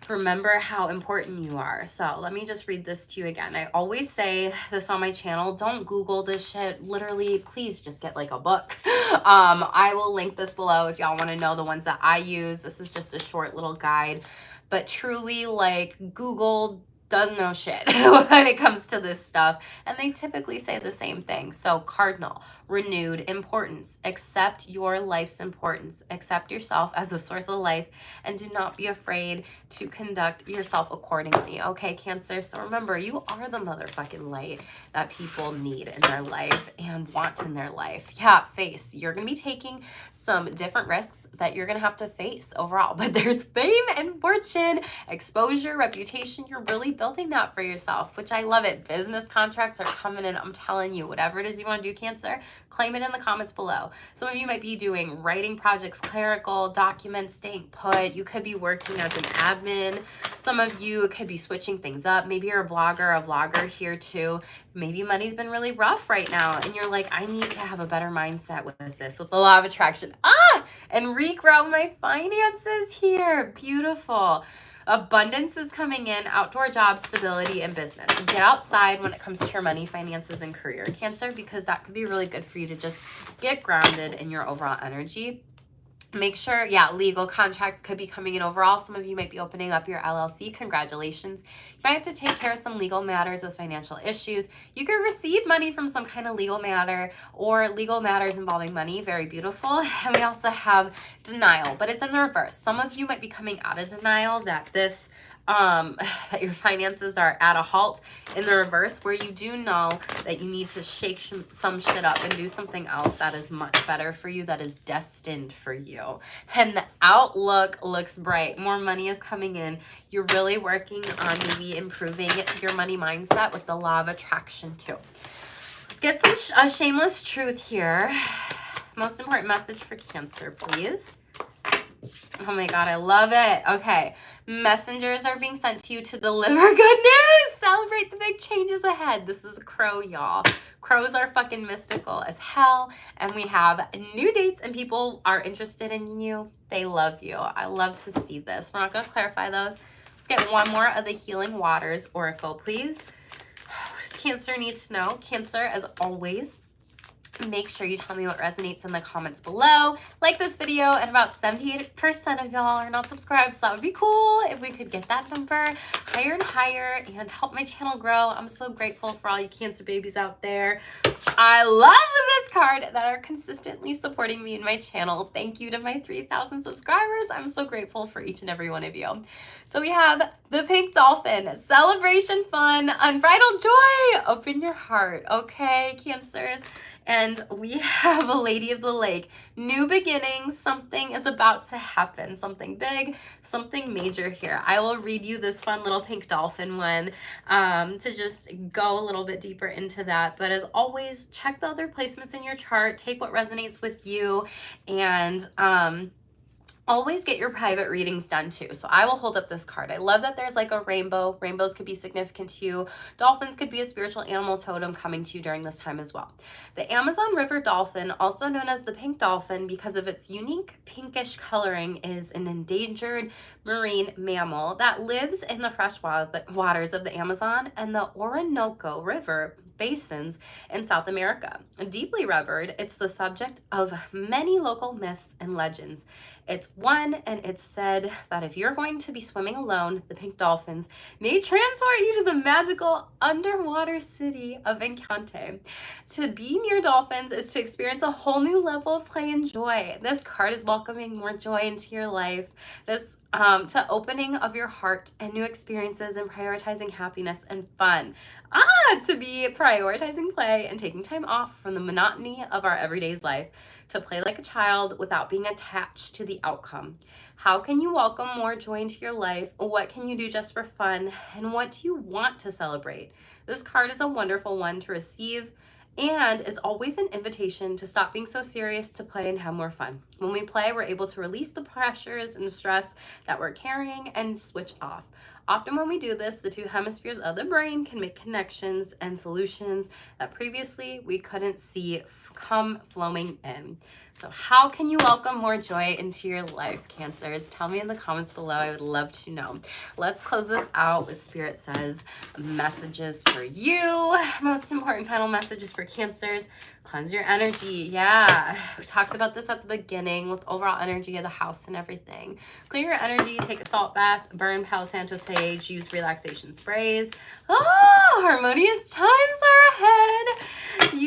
remember how important you are. So let me just read this to you again. I always say this on my channel, don't Google this shit. Literally, please just get like a book. I will link this below if y'all want to know the ones that I use. This is just a short little guide, but truly, like, Google does no shit when it comes to this stuff, and they typically say the same thing. So cardinal, renewed importance, accept your life's importance, accept yourself as a source of life, and do not be afraid to conduct yourself accordingly, okay, Cancer? So remember, you are the motherfucking light that people need in their life and want in their life. Yeah, face, you're gonna be taking some different risks that you're gonna have to face overall, but there's fame and fortune, exposure, reputation. You're really building that for yourself, which I love it. Business contracts are coming in. I'm telling you, whatever it is you want to do, Cancer, claim it in the comments below. Some of you might be doing writing projects, clerical, documents, staying put. You could be working as an admin. Some of you could be switching things up. Maybe you're a blogger, a vlogger here too. Maybe money's been really rough right now and you're like, I need to have a better mindset with this, with the law of attraction. And regrow my finances here. Beautiful. Abundance is coming in, outdoor job, stability, and business. Get outside when it comes to your money, finances, and career, Cancer, because that could be really good for you to just get grounded in your overall energy. Make sure, yeah, legal contracts could be coming in overall. Some of you might be opening up your LLC. Congratulations. You might have to take care of some legal matters with financial issues. You could receive money from some kind of legal matter or legal matters involving money. Very beautiful. And we also have denial, but it's in the reverse. Some of you might be coming out of denial that this that your finances are at a halt, in the reverse, where you do know that you need to shake some shit up and do something else that is much better for you, that is destined for you. And the outlook looks bright. More money is coming in. You're really working on maybe improving your money mindset with the law of attraction too. Let's get some shameless truth here. Most important message for Cancer, please. Oh my God, I love it. Okay. Messengers are being sent to you to deliver good news. Celebrate the big changes ahead. This is a crow, y'all. Crows are fucking mystical as hell. And we have new dates and people are interested in you. They love you. I love to see this. We're not going to clarify those. Let's get one more of the Healing Waters Oracle, please. What does Cancer need to know? Cancer, as always, make sure you tell me what resonates in the comments below. Like this video, and about 78% of y'all are not subscribed, so that would be cool if we could get that number higher and higher and help my channel grow. I'm so grateful for all you Cancer babies out there. I love this card that are consistently supporting me in my channel. Thank you to my 3,000 subscribers. I'm so grateful for each and every one of you. So we have the Pink Dolphin, celebration, fun, unbridled joy. Open your heart, okay, Cancers? And we have a Lady of the Lake. New beginnings. Something is about to happen. Something big, something major here. I will read you this fun little pink dolphin one to just go a little bit deeper into that. But as always, check the other placements in your chart. Take what resonates with you. And always get your private readings done too. So I will hold up this card. I love that there's like a rainbow. Rainbows could be significant to you. Dolphins could be a spiritual animal totem coming to you during this time as well. The Amazon River dolphin, also known as the pink dolphin because of its unique pinkish coloring, is an endangered marine mammal that lives in the fresh waters of the Amazon and the Orinoco River basins in South America. Deeply revered, it's the subject of many local myths and legends. It's one, and it's said that if you're going to be swimming alone, the pink dolphins may transport you to the magical underwater city of Encanto. To be near dolphins is to experience a whole new level of play and joy. This card is welcoming more joy into your life. This to opening of your heart and new experiences and prioritizing happiness and fun. to be prioritizing play and taking time off from the monotony of our everyday life to play like a child without being attached to the outcome. How can you welcome more joy into your life? What can you do just for fun? And what do you want to celebrate? This card is a wonderful one to receive and is always an invitation to stop being so serious, to play and have more fun. When we play, we're able to release the pressures and stress that we're carrying and switch off. Often when we do this, the two hemispheres of the brain can make connections and solutions that previously we couldn't see come flowing in. So how can you welcome more joy into your life, Cancers? Tell me in the comments below. I would love to know. Let's close this out with Spirit Says messages for you. Most important final messages for Cancers. Cleanse your energy. Yeah, we talked about this at the beginning with overall energy of the house and everything. Clear your energy, take a salt bath, burn Palo Santo sage, use relaxation sprays. Oh, harmonious times are ahead.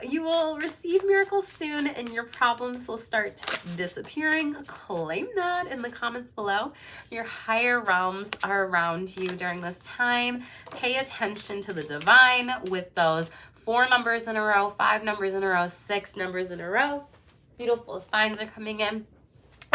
You will receive miracles soon and your problems will start disappearing. Claim that in the comments below. Your higher realms are around you during this time. Pay attention to the divine with those 4 numbers in a row, 5 numbers in a row, 6 numbers in a row. Beautiful signs are coming in.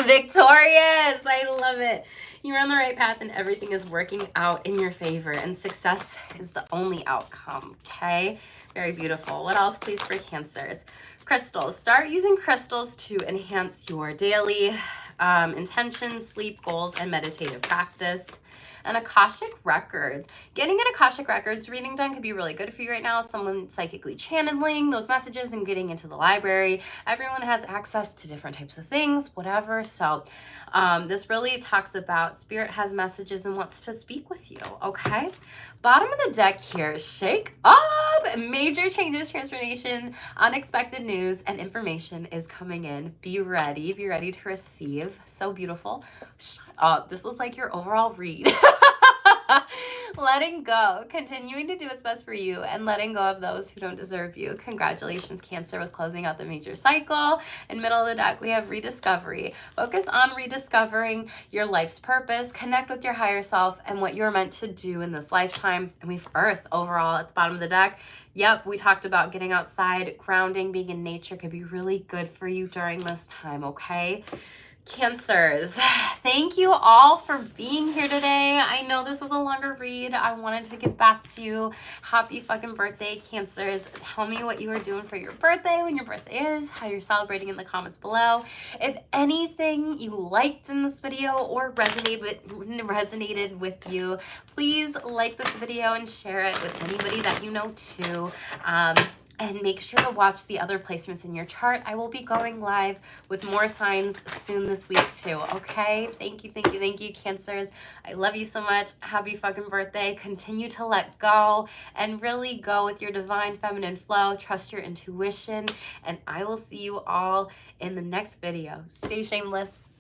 Victorious! I love it. You're on the right path and everything is working out in your favor and success is the only outcome, okay? Very beautiful. What else, please, for Cancers? Crystals. Start using crystals to enhance your daily intentions, sleep goals, and meditative practice. And Akashic Records. Getting an Akashic Records reading done could be really good for you right now. Someone psychically channeling those messages and getting into the library. Everyone has access to different types of things, whatever. So this really talks about Spirit has messages and wants to speak with you, okay? Bottom of the deck here, shake up. Major changes, transformation, unexpected news, and information is coming in. Be ready to receive. So beautiful. Shut up. This was like your overall read. Letting go, continuing to do what's best for you, and letting go of those who don't deserve you. Congratulations, Cancer, with closing out the major cycle. In middle of the deck, we have rediscovery. Focus on rediscovering your life's purpose. Connect with your higher self and what you're meant to do in this lifetime. And we have Earth overall at the bottom of the deck. Yep, we talked about getting outside, grounding, being in nature could be really good for you during this time, okay? Cancers, thank you all for being here today. I know this was a longer read. I wanted to get back to you. Happy fucking birthday, Cancers. Tell me what you are doing for your birthday, when your birthday is, how you're celebrating in the comments below. If anything you liked in this video or resonated with you, please like this video and share it with anybody that you know too. And make sure to watch the other placements in your chart. I will be going live with more signs soon this week too, okay? Thank you, Cancers. I love you so much. Happy fucking birthday. Continue to let go and really go with your divine feminine flow. Trust your intuition. And I will see you all in the next video. Stay shameless.